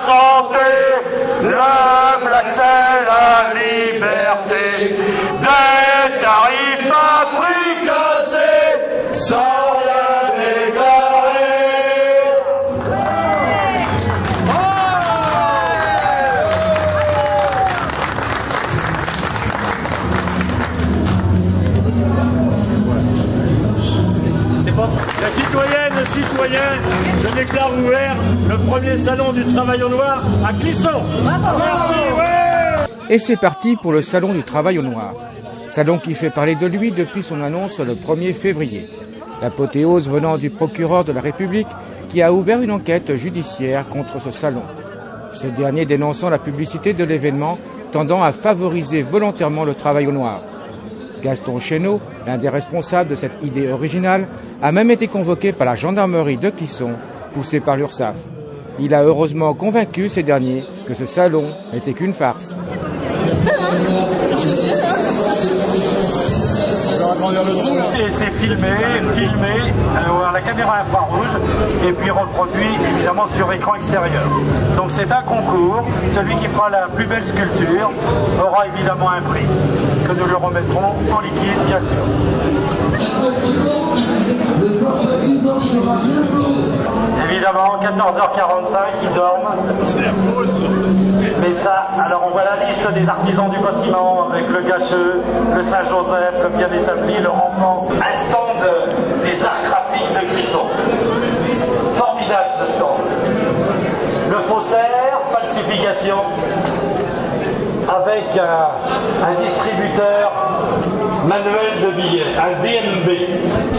santé, le l'accès, la liberté, des tarifs à prix cassés, sans rien déclarer. La citoyenne, le citoyen, je déclare ouvert le premier salon du travail au noir à Clisson. Merci, ouais. Et c'est parti pour le salon du travail au noir. Salon qui fait parler de lui depuis son annonce le 1er février. L'apothéose venant du procureur de la République qui a ouvert une enquête judiciaire contre ce salon. Ce dernier dénonçant la publicité de l'événement tendant à favoriser volontairement le travail au noir. Gaston Chénaud, l'un des responsables de cette idée originale, a même été convoqué par la gendarmerie de Clisson, poussé par l'URSSAF. Il a heureusement convaincu ces derniers que ce salon n'était qu'une farce. Et c'est filmé à la caméra infrarouge et puis reproduit évidemment sur écran extérieur. Donc c'est un concours, celui qui fera la plus belle sculpture aura évidemment un prix que nous lui remettrons en liquide bien sûr. Évidemment 14h45 ils dorment. C'est la pause. Mais ça, alors on voit la liste des artisans du bâtiment avec le Gâcheux, le Saint-Joseph, comme bien établi, le Rampant, un stand des arts graphiques de Clisson. Formidable ce stand. Le faussaire, falsification, avec un distributeur manuel de billets, un DMB,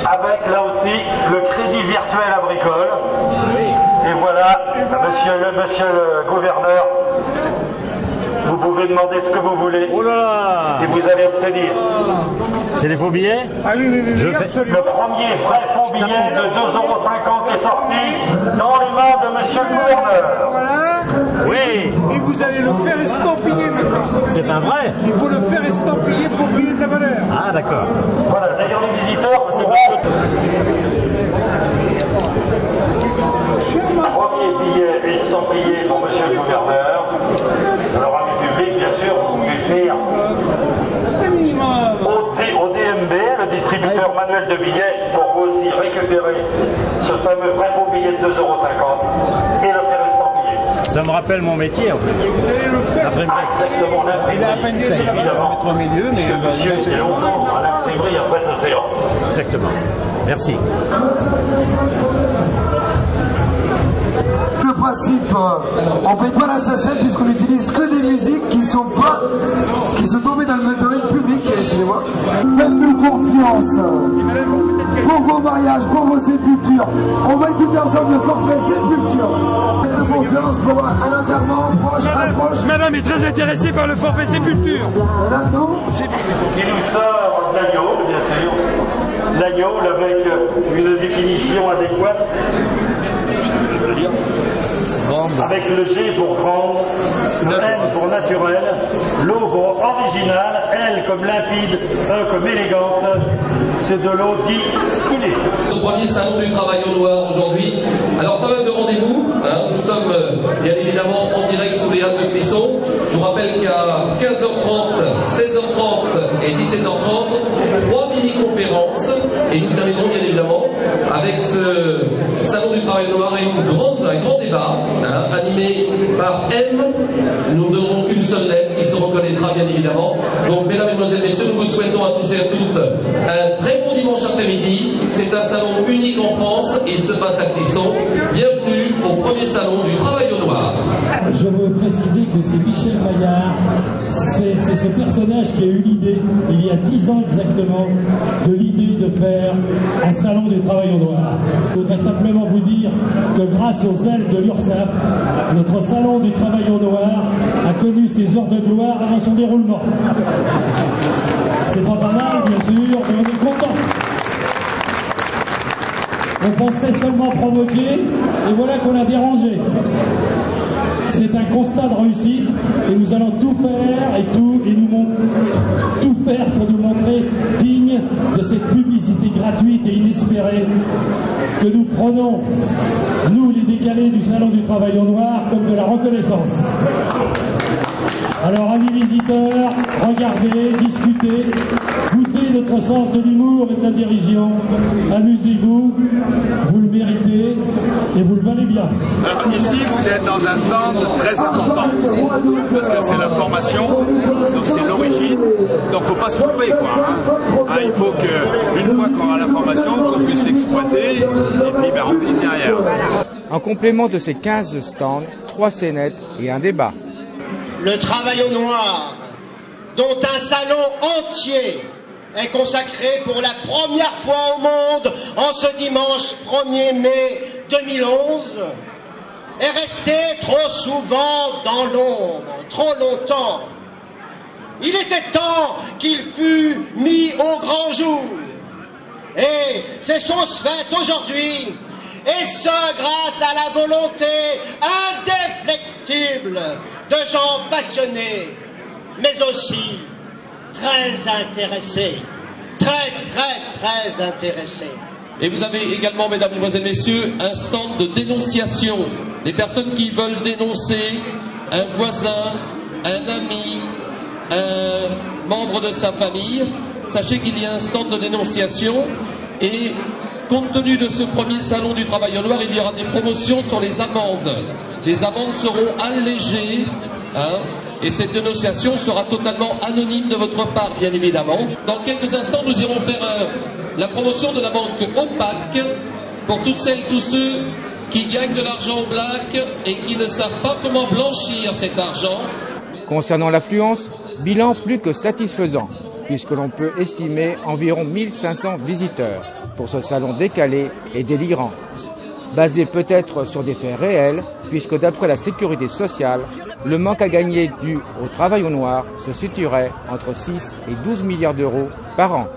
avec là aussi le crédit virtuel agricole. Et voilà, monsieur le gouverneur, vous pouvez demander ce que vous voulez. Oh là là. Et vous allez obtenir. C'est des faux billets? Ah oui, Le premier vrai faux billet de 2,50 € est sorti dans les mains de monsieur le gouverneur. Voilà. Oui. Et vous allez le faire estampiller maintenant. C'est un vrai? Il faut le faire estampiller pour qu'il ait de la valeur. Ah d'accord. Voilà, d'ailleurs les visiteurs, c'est bon. Premier billet estampillé pour monsieur le gouverneur. Alors, ami public, bien sûr, vous pouvez faire au DMB, le distributeur manuel de billets, pour vous aussi récupérer ce fameux vrai faux billet de 2,50 € et le faire estampiller. Ça me rappelle mon métier en fait. Vous allez le faire. Exactement, l'imprimerie, évidemment. Au milieu, mais parce que monsieur était longtemps à l'imprimerie après ce séance. Exactement. Merci. Le principe, on ne fait pas la SACEM puisqu'on n'utilise que des musiques qui sont tombées dans le domaine public, excusez-moi. Faites-nous confiance pour vos mariages, pour vos sépultures. On va écouter ensemble le forfait sépulture. Faites-nous confiance pour un enterrement proche. Madame est très intéressée par le forfait sépulture. Qui nous sort de l'agneau, bien sûr. L'agneau avec une définition adéquate. Avec le G pour grand, le N pour naturel, l'O pour original, L comme limpide, E comme élégante. C'est de l'eau dit stylée. Au premier salon du travail au noir aujourd'hui. Alors pas mal de rendez-vous. Hein. Nous sommes bien évidemment en direct sous les Halles de Clisson. Je vous rappelle qu'à 15h30, 16h30 et 17h30, 3 mini-conférences. Et nous terminerons bien évidemment avec ce salon du travail au noir et un grand débat animé par M. Nous ne donnerons qu'une seule lettre qui se reconnaîtra bien évidemment. Donc mesdames, mesdemoiselles, messieurs, nous vous souhaitons à tous et à toutes un très bon dimanche après-midi. C'est un salon unique en France et il se passe à Clisson. Bienvenue au premier salon du travail au noir. Je veux préciser que c'est Michel Maillard, c'est ce personnage qui a eu l'idée, il y a 10 ans exactement, de l'idée de faire un salon du travail au noir. Je voudrais simplement vous dire que grâce aux ailes de l'URSSAF, notre salon du travail au noir a connu ses heures de gloire avant son déroulement. C'est pas mal, bien sûr, mais on est content. On pensait seulement provoquer, et voilà qu'on a dérangé. C'est un constat de réussite, et nous allons tout faire tout faire pour nous montrer dignes de cette publicité gratuite et inespérée que nous prenons, nous les décalés du Salon du Travail au Noir, comme de la reconnaissance. Alors, amis visiteurs, regardez, discutez, goûtez notre sens de l'humour et de la dérision, amusez-vous, vous le méritez et vous le valez bien. Alors ici, vous êtes dans un stand très important, parce que c'est la formation, donc c'est l'origine, donc faut pas se tromper, quoi. Hein, il faut qu'une fois qu'on aura la formation, qu'on puisse l'exploiter, et puis on vit derrière. En complément de ces 15 stands, 3 scénettes et un débat. Le travail au noir, dont un salon entier est consacré pour la première fois au monde en ce dimanche 1er mai 2011, est resté trop souvent dans l'ombre, trop longtemps. Il était temps qu'il fût mis au grand jour. Et c'est chose faite aujourd'hui, et ce grâce à la volonté indéflectible de gens passionnés, mais aussi très intéressés, très intéressés. Et vous avez également, mesdames, mesdemoiselles, messieurs, un stand de dénonciation. Les personnes qui veulent dénoncer un voisin, un ami, un membre de sa famille, sachez qu'il y a un stand de dénonciation et compte tenu de ce premier salon du travail au noir, il y aura des promotions sur les amendes. Les amendes seront allégées, et cette dénonciation sera totalement anonyme de votre part, bien évidemment. Dans quelques instants, nous irons faire la promotion de la banque OPAC pour toutes celles et tous ceux qui gagnent de l'argent black et qui ne savent pas comment blanchir cet argent. Concernant l'affluence, bilan plus que satisfaisant, puisque l'on peut estimer environ 1500 visiteurs pour ce salon décalé et délirant. Basé peut-être sur des faits réels, puisque d'après la sécurité sociale, le manque à gagner dû au travail au noir se situerait entre 6 et 12 milliards d'euros par an.